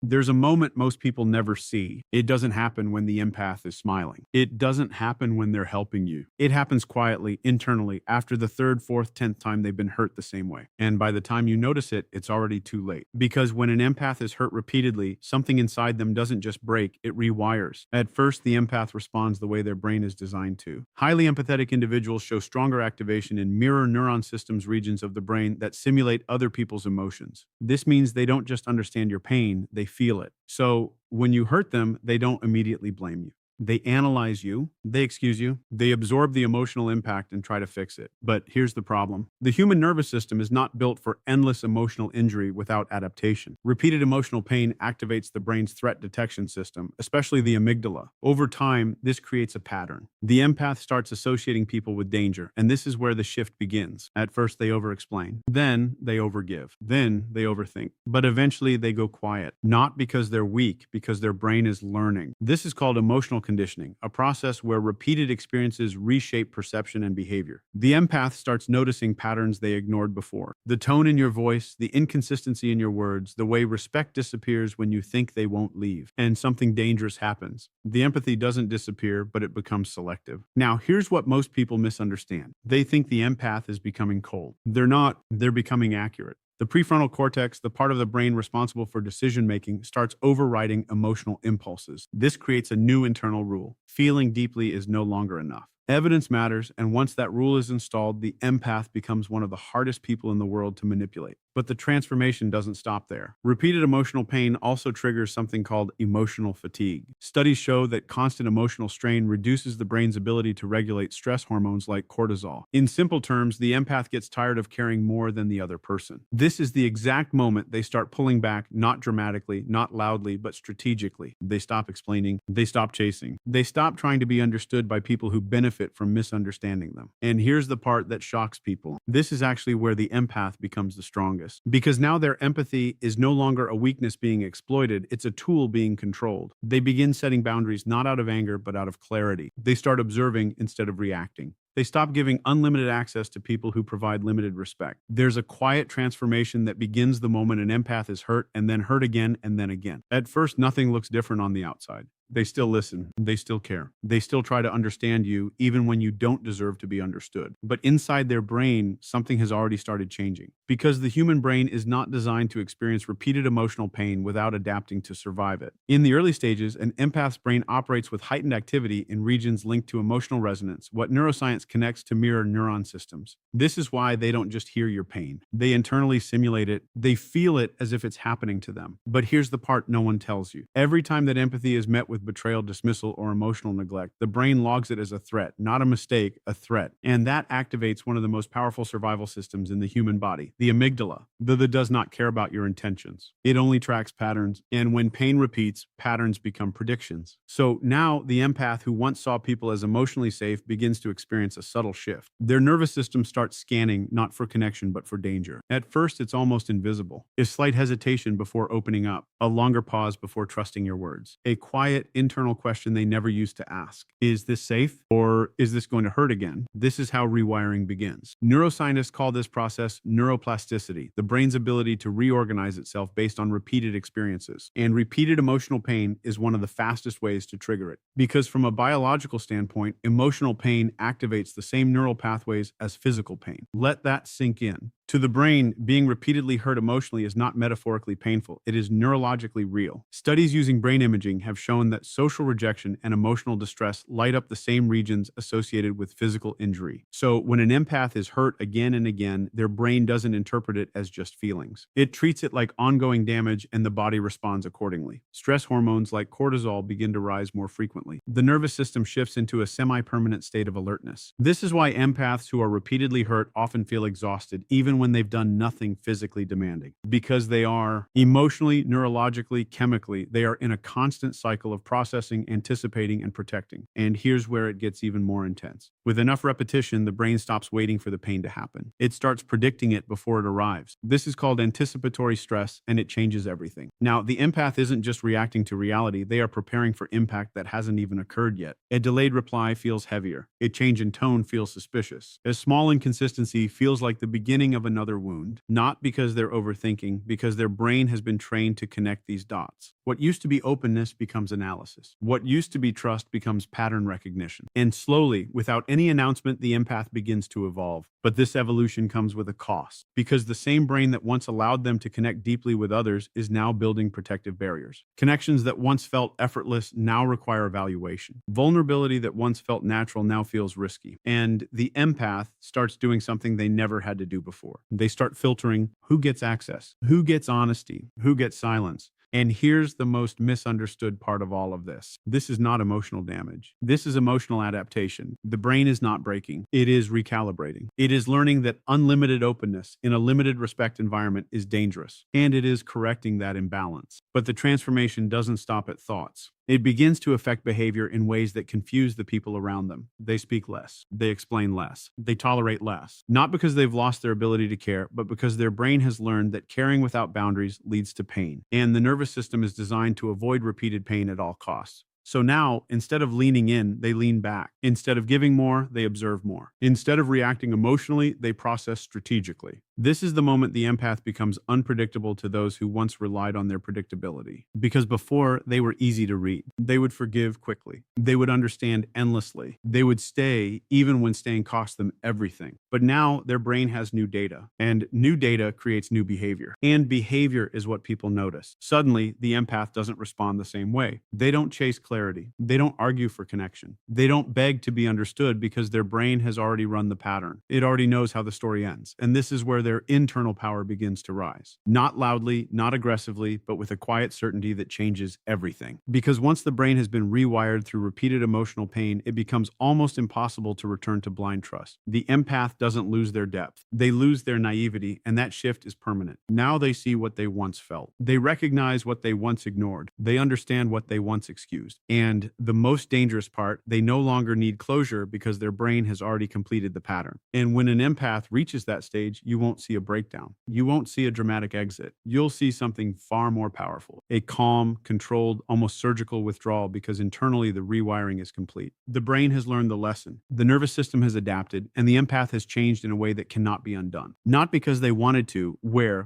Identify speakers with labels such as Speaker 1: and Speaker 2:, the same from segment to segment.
Speaker 1: There's a moment most people never see. It doesn't happen when the empath is smiling. It doesn't happen when they're helping you. It happens quietly, internally, after the third, fourth, 10th time they've been hurt the same way. And by the time you notice it, it's already too late. Because when an empath is hurt repeatedly, something inside them doesn't just break, it rewires. At first, the empath responds the way their brain is designed to. Highly empathetic individuals show stronger activation in mirror neuron systems regions of the brain that simulate other people's emotions. This means they don't just understand your pain, they feel it. So when you hurt them, they don't immediately blame you. They analyze you, they excuse you, they absorb the emotional impact and try to fix it. But here's the problem. The human nervous system is not built for endless emotional injury without adaptation. Repeated emotional pain activates the brain's threat detection system, especially the amygdala. Over time, this creates a pattern. The empath starts associating people with danger, and this is where the shift begins. At first, they over-explain. Then, they overgive. Then, they overthink. But eventually, they go quiet. Not because they're weak, because their brain is learning. This is called emotional conditioning, a process where repeated experiences reshape perception and behavior. The empath starts noticing patterns they ignored before. The tone in your voice, the inconsistency in your words, the way respect disappears when you think they won't leave, and something dangerous happens. The empathy doesn't disappear, but it becomes selective. Now, here's what most people misunderstand. They think the empath is becoming cold. They're not, they're becoming accurate. The prefrontal cortex, the part of the brain responsible for decision-making, starts overriding emotional impulses. This creates a new internal rule. Feeling deeply is no longer enough. Evidence matters, and once that rule is installed, the empath becomes one of the hardest people in the world to manipulate. But the transformation doesn't stop there. Repeated emotional pain also triggers something called emotional fatigue. Studies show that constant emotional strain reduces the brain's ability to regulate stress hormones like cortisol. In simple terms, the empath gets tired of caring more than the other person. This is the exact moment they start pulling back, not dramatically, not loudly, but strategically. They stop explaining, they stop chasing, they stop trying to be understood by people who benefit from misunderstanding them. And here's the part that shocks people. This is actually where the empath becomes the strongest. Because now their empathy is no longer a weakness being exploited, it's a tool being controlled. They begin setting boundaries not out of anger, but out of clarity. They start observing instead of reacting. They stop giving unlimited access to people who provide limited respect. There's a quiet transformation that begins the moment an empath is hurt, and then hurt again, and then again. At first, nothing looks different on the outside. They still listen. They still care. They still try to understand you, even when you don't deserve to be understood. But inside their brain, something has already started changing. Because the human brain is not designed to experience repeated emotional pain without adapting to survive it. In the early stages, an empath's brain operates with heightened activity in regions linked to emotional resonance, what neuroscience connects to mirror neuron systems. This is why they don't just hear your pain. They internally simulate it. They feel it as if it's happening to them. But here's the part no one tells you. Every time that empathy is met with betrayal, dismissal, or emotional neglect, the brain logs it as a threat, not a mistake, a threat. And that activates one of the most powerful survival systems in the human body, the amygdala. The does not care about your intentions. It only tracks patterns. And when pain repeats, patterns become predictions. So now the empath who once saw people as emotionally safe begins to experience a subtle shift. Their nervous system starts scanning, not for connection, but for danger. At first, it's almost invisible. A slight hesitation before opening up, a longer pause before trusting your words, a quiet internal question they never used to ask. Is this safe, or is this going to hurt again? This is how rewiring begins. Neuroscientists call this process neuroplasticity, the brain's ability to reorganize itself based on repeated experiences. And repeated emotional pain is one of the fastest ways to trigger it. Because from a biological standpoint, emotional pain activates the same neural pathways as physical pain. Let that sink in. To the brain, being repeatedly hurt emotionally is not metaphorically painful. It is neurologically real. Studies using brain imaging have shown that social rejection and emotional distress light up the same regions associated with physical injury. So when an empath is hurt again and again, their brain doesn't interpret it as just feelings. It treats it like ongoing damage, and the body responds accordingly. Stress hormones like cortisol begin to rise more frequently. The nervous system shifts into a semi-permanent state of alertness. This is why empaths who are repeatedly hurt often feel exhausted, even when they've done nothing physically demanding. Because they are emotionally, neurologically, chemically, they are in a constant cycle of processing, anticipating, and protecting. And here's where it gets even more intense. With enough repetition, the brain stops waiting for the pain to happen. It starts predicting it before it arrives. This is called anticipatory stress, and it changes everything. Now, the empath isn't just reacting to reality, they are preparing for impact that hasn't even occurred yet. A delayed reply feels heavier. A change in tone feels suspicious. A small inconsistency feels like the beginning of another wound, not because they're overthinking, because their brain has been trained to connect these dots. What used to be openness becomes analysis. What used to be trust becomes pattern recognition. And slowly, without any announcement, the empath begins to evolve. But this evolution comes with a cost, because the same brain that once allowed them to connect deeply with others is now building protective barriers. Connections that once felt effortless now require evaluation. Vulnerability that once felt natural now feels risky. And the empath starts doing something they never had to do before. They start filtering who gets access, who gets honesty, who gets silence. And here's the most misunderstood part of all of this. This is not emotional damage. This is emotional adaptation. The brain is not breaking. It is recalibrating. It is learning that unlimited openness in a limited respect environment is dangerous. And it is correcting that imbalance. But the transformation doesn't stop at thoughts. It begins to affect behavior in ways that confuse the people around them. They speak less. They explain less. They tolerate less. Not because they've lost their ability to care, but because their brain has learned that caring without boundaries leads to pain. And the nervous system is designed to avoid repeated pain at all costs. So now, instead of leaning in, they lean back. Instead of giving more, they observe more. Instead of reacting emotionally, they process strategically. This is the moment the empath becomes unpredictable to those who once relied on their predictability. Because before, they were easy to read. They would forgive quickly. They would understand endlessly. They would stay even when staying cost them everything. But now their brain has new data, and new data creates new behavior. And behavior is what people notice. Suddenly, the empath doesn't respond the same way. They don't chase clarity. They don't argue for connection. They don't beg to be understood because their brain has already run the pattern. It already knows how the story ends. And this is where their internal power begins to rise. Not loudly, not aggressively, but with a quiet certainty that changes everything. Because once the brain has been rewired through repeated emotional pain, it becomes almost impossible to return to blind trust. The empath doesn't lose their depth. They lose their naivety, and that shift is permanent. Now they see what they once felt. They recognize what they once ignored. They understand what they once excused. And the most dangerous part, they no longer need closure because their brain has already completed the pattern. And when an empath reaches that stage, you won't see a breakdown. You won't see a dramatic exit. You'll see something far more powerful. A calm, controlled, almost surgical withdrawal because internally the rewiring is complete. The brain has learned the lesson. The nervous system has adapted, and the empath has changed in a way that cannot be undone. Not because they wanted to,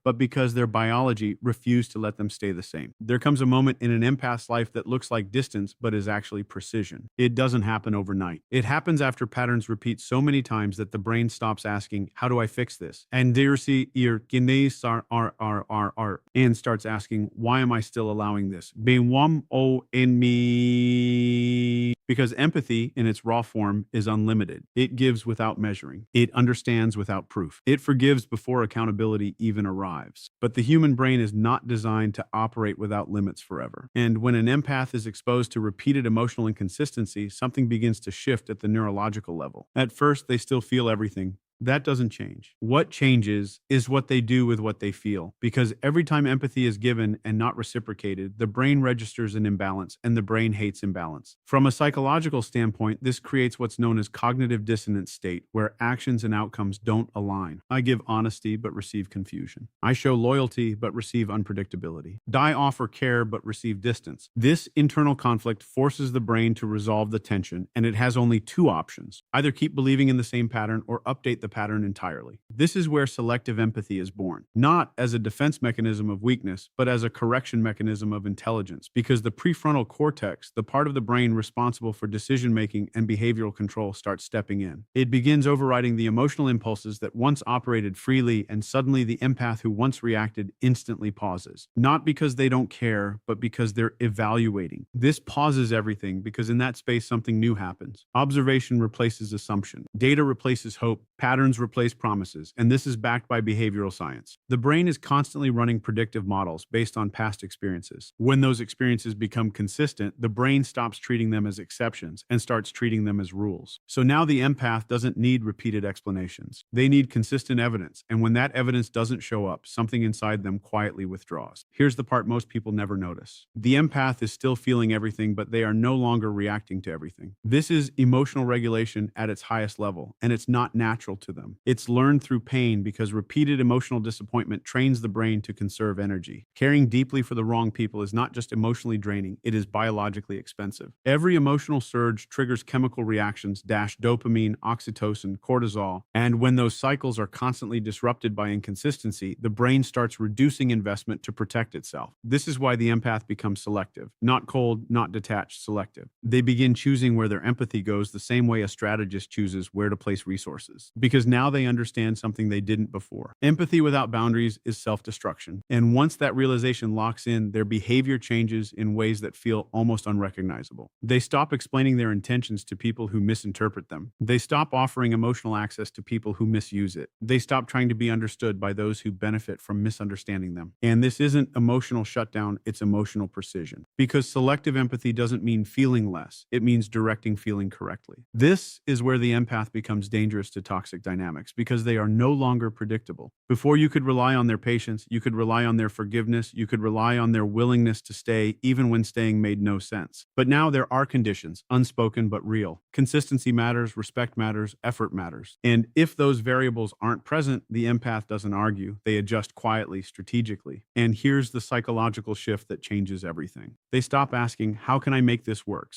Speaker 1: but because their biology refused to let them stay the same. There comes a moment in an empath's life that looks like distance, but is actually precision. It doesn't happen overnight. It happens after patterns repeat so many times that the brain stops asking, how do I fix this? And and starts asking, why am I still allowing this? In me. Because empathy, in its raw form, is unlimited. It gives without measuring. It understands without proof. It forgives before accountability even arrives. But the human brain is not designed to operate without limits forever. And when an empath is exposed to repeated emotional inconsistency, something begins to shift at the neurological level. At first, they still feel everything. That doesn't change. What changes is what they do with what they feel. Because every time empathy is given and not reciprocated, the brain registers an imbalance, and the brain hates imbalance. From a psychological standpoint, this creates what's known as cognitive dissonance state, where actions and outcomes don't align. I give honesty but receive confusion. I show loyalty but receive unpredictability. I offer care but receive distance. This internal conflict forces the brain to resolve the tension, and it has only two options: either keep believing in the same pattern or update the pattern entirely. This is where selective empathy is born, not as a defense mechanism of weakness, but as a correction mechanism of intelligence, because the prefrontal cortex, the part of the brain responsible for decision-making and behavioral control, starts stepping in. It begins overriding the emotional impulses that once operated freely, and suddenly the empath who once reacted instantly pauses. Not because they don't care, but because they're evaluating. This pauses everything because in that space something new happens. Observation replaces assumption. Data replaces hope. Patterns replace promises, and this is backed by behavioral science. The brain is constantly running predictive models based on past experiences. When those experiences become consistent, the brain stops treating them as exceptions and starts treating them as rules. So now the empath doesn't need repeated explanations. They need consistent evidence, and when that evidence doesn't show up, something inside them quietly withdraws. Here's the part most people never notice. The empath is still feeling everything, but they are no longer reacting to everything. This is emotional regulation at its highest level, and it's not natural to them. It's learned through pain because repeated emotional disappointment trains the brain to conserve energy. Caring deeply for the wrong people is not just emotionally draining, it is biologically expensive. Every emotional surge triggers chemical reactions, dopamine, oxytocin, cortisol, and when those cycles are constantly disrupted by inconsistency, the brain starts reducing investment to protect itself. This is why the empath becomes selective. Not cold, not detached, selective. They begin choosing where their empathy goes the same way a strategist chooses where to place resources, because now they understand something they didn't before. Empathy without boundaries is self-destruction. And once that realization locks in, their behavior changes in ways that feel almost unrecognizable. They stop explaining their intentions to people who misinterpret them. They stop offering emotional access to people who misuse it. They stop trying to be understood by those who benefit from misunderstanding them. And this isn't emotional shutdown, it's emotional precision. Because selective empathy doesn't mean feeling less, it means directing feeling correctly. This is where the empath becomes dangerous to toxic dynamics, because they are no longer predictable. Before, you could rely on their patience, you could rely on their forgiveness, you could rely on their willingness to stay even when staying made no sense. But now there are conditions, unspoken but real. Consistency matters, respect matters, effort matters. And if those variables aren't present, the empath doesn't argue. They adjust quietly, strategically. And here's the psychological shift that changes everything. They stop asking, how can I make this work?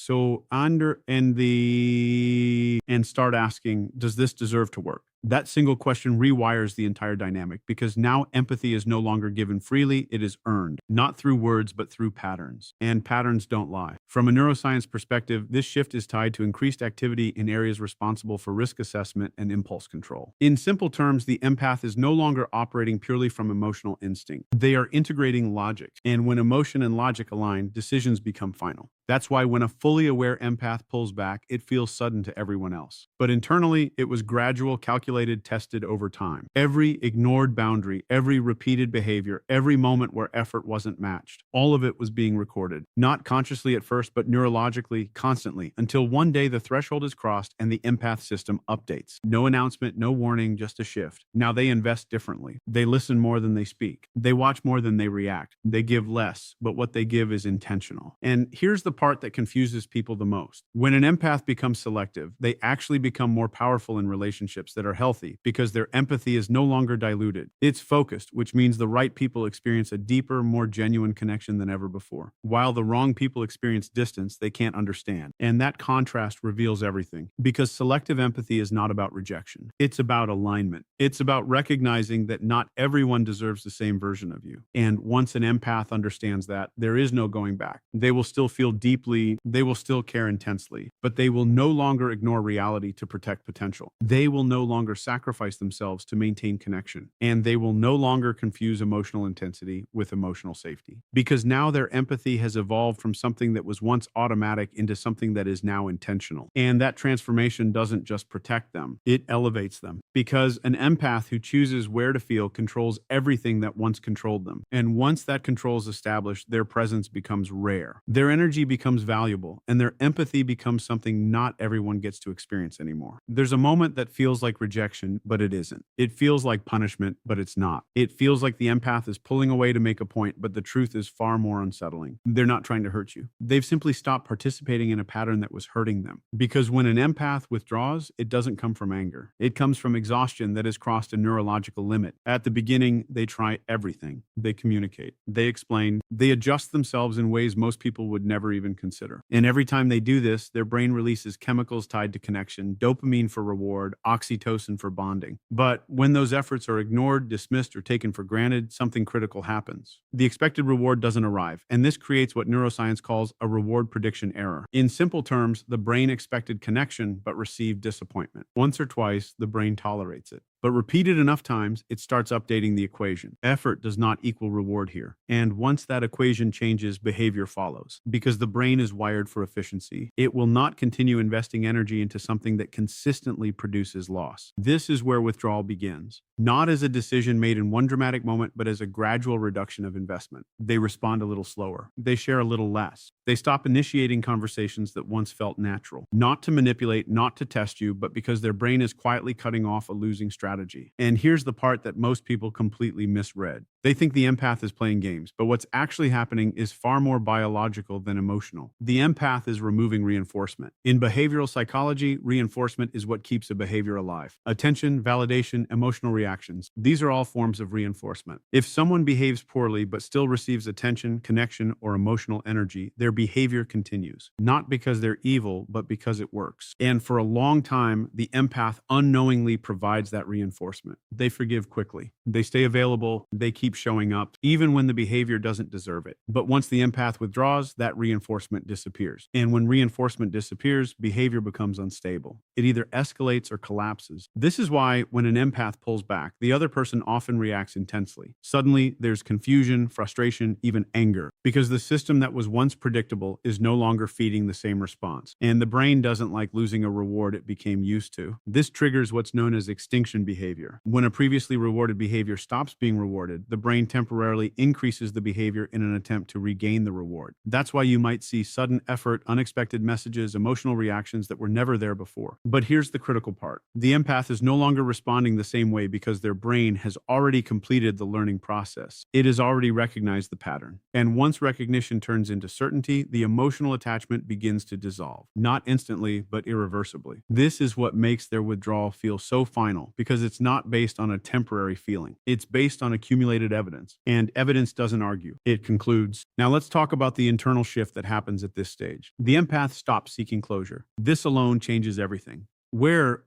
Speaker 1: And start asking, does this deserve to work? That single question rewires the entire dynamic, because now empathy is no longer given freely, it is earned, not through words, but through patterns. And patterns don't lie. From a neuroscience perspective, this shift is tied to increased activity in areas responsible for risk assessment and impulse control. In simple terms, the empath is no longer operating purely from emotional instinct. They are integrating logic. And when emotion and logic align, decisions become final. That's why when a fully aware empath pulls back, it feels sudden to everyone else. But internally, it was gradual, calculated, tested over time. Every ignored boundary, every repeated behavior, every moment where effort wasn't matched, all of it was being recorded. Not consciously at first, but neurologically, constantly, until one day the threshold is crossed and the empath system updates. No announcement, no warning, just a shift. Now they invest differently. They listen more than they speak. They watch more than they react. They give less, but what they give is intentional. And here's the part that confuses people the most. When an empath becomes selective, they actually become more powerful in relationships that are healthy, because their empathy is no longer diluted. It's focused, which means the right people experience a deeper, more genuine connection than ever before, while the wrong people experience distance they can't understand. And that contrast reveals everything, because selective empathy is not about rejection. It's about alignment. It's about recognizing that not everyone deserves the same version of you. And once an empath understands that, there is no going back. They will still feel deeply, they will still care intensely, but they will no longer ignore reality to protect potential. They will no longer sacrifice themselves to maintain connection, and they will no longer confuse emotional intensity with emotional safety. Because now their empathy has evolved from something that was once automatic into something that is now intentional. And that transformation doesn't just protect them, it elevates them. Because an empath who chooses where to feel controls everything that once controlled them. And once that control is established, their presence becomes rare. Their energy becomes valuable, and their empathy becomes something not everyone gets to experience anymore. There's a moment that feels like rejection, but it isn't. It feels like punishment, but it's not. It feels like the empath is pulling away to make a point, but the truth is far more unsettling. They're not trying to hurt you. They've simply stopped participating in a pattern that was hurting them. Because when an empath withdraws, it doesn't come from anger. It comes from exhaustion that has crossed a neurological limit. At the beginning, they try everything. They communicate. They explain. They adjust themselves in ways most people would never even consider. And every time they do this, their brain releases chemicals tied to connection, dopamine for reward, oxytocin for bonding. But when those efforts are ignored, dismissed, or taken for granted, something critical happens. The expected reward doesn't arrive, and this creates what neuroscience calls a reward prediction error. In simple terms, the brain expected connection but received disappointment. Once or twice, the brain tolerates it. But repeated enough times, it starts updating the equation. Effort does not equal reward here. And once that equation changes, behavior follows. Because the brain is wired for efficiency, it will not continue investing energy into something that consistently produces loss. This is where withdrawal begins. Not as a decision made in one dramatic moment, but as a gradual reduction of investment. They respond a little slower. They share a little less. They stop initiating conversations that once felt natural. Not to manipulate, not to test you, but because their brain is quietly cutting off a losing strategy. And here's the part that most people completely misread. They think the empath is playing games, but what's actually happening is far more biological than emotional. The empath is removing reinforcement. In behavioral psychology, reinforcement is what keeps a behavior alive. Attention, validation, emotional reactions. These are all forms of reinforcement. If someone behaves poorly but still receives attention, connection, or emotional energy, their behavior continues. Not because they're evil, but because it works. And for a long time, the empath unknowingly provides that reinforcement. They forgive quickly. They stay available. They keep showing up, even when the behavior doesn't deserve it. But once the empath withdraws, that reinforcement disappears. And when reinforcement disappears, behavior becomes unstable. It either escalates or collapses. This is why when an empath pulls back, the other person often reacts intensely. Suddenly, there's confusion, frustration, even anger, because the system that was once predictable is no longer feeding the same response. And the brain doesn't like losing a reward it became used to. This triggers what's known as extinction behavior. When a previously rewarded behavior stops being rewarded, the brain temporarily increases the behavior in an attempt to regain the reward. That's why you might see sudden effort, unexpected messages, emotional reactions that were never there before. But here's the critical part. The empath is no longer responding the same way because their brain has already completed the learning process. It has already recognized the pattern. And once recognition turns into certainty, the emotional attachment begins to dissolve. Not instantly, but irreversibly. This is what makes their withdrawal feel so final, because it's not based on a temporary feeling. It's based on accumulated evidence. And evidence doesn't argue. It concludes. Now let's talk about the internal shift that happens at this stage. The empath stops seeking closure. This alone changes everything.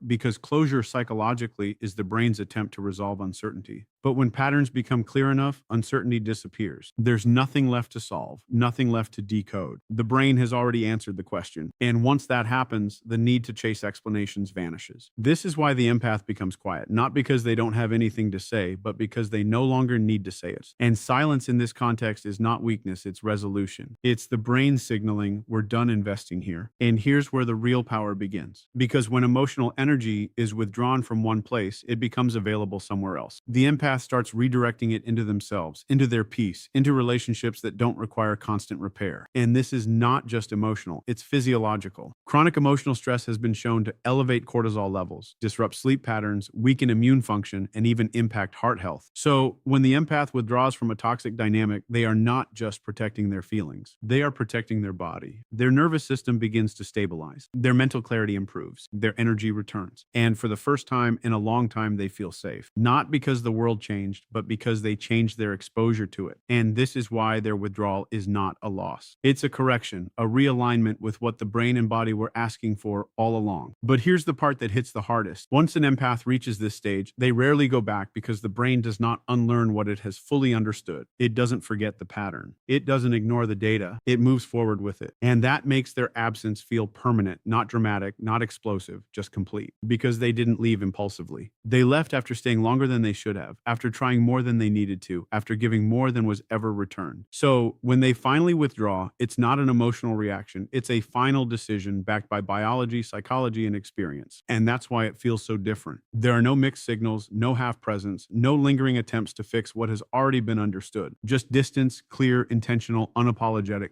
Speaker 1: Because closure psychologically is the brain's attempt to resolve uncertainty. But when patterns become clear enough, uncertainty disappears. There's nothing left to solve, nothing left to decode. The brain has already answered the question. And once that happens, the need to chase explanations vanishes. This is why the empath becomes quiet, not because they don't have anything to say, but because they no longer need to say it. And silence in this context is not weakness, it's resolution. It's the brain signaling, we're done investing here. And here's where the real power begins. Because when emotional energy is withdrawn from one place, it becomes available somewhere else. The empath starts redirecting it into themselves, into their peace, into relationships that don't require constant repair. And this is not just emotional, it's physiological. Chronic emotional stress has been shown to elevate cortisol levels, disrupt sleep patterns, weaken immune function, and even impact heart health. So when the empath withdraws from a toxic dynamic, they are not just protecting their feelings, they are protecting their body. Their nervous system begins to stabilize. Their mental clarity improves. Their energy returns. And for the first time in a long time, they feel safe. Not because the world changed, but because they changed their exposure to it. And this is why their withdrawal is not a loss. It's a correction, a realignment with what the brain and body were asking for all along. But here's the part that hits the hardest. Once an empath reaches this stage, they rarely go back because the brain does not unlearn what it has fully understood. It doesn't forget the pattern. It doesn't ignore the data. It moves forward with it. And that makes their absence feel permanent, not dramatic, not explosive, just complete. Because they didn't leave impulsively. They left after staying longer than they should have, after trying more than they needed to, after giving more than was ever returned. So when they finally withdraw, it's not an emotional reaction. It's a final decision backed by biology, psychology, and experience. And that's why it feels so different. There are no mixed signals, no half presence, no lingering attempts to fix what has already been understood. Just distance, clear, intentional, unapologetic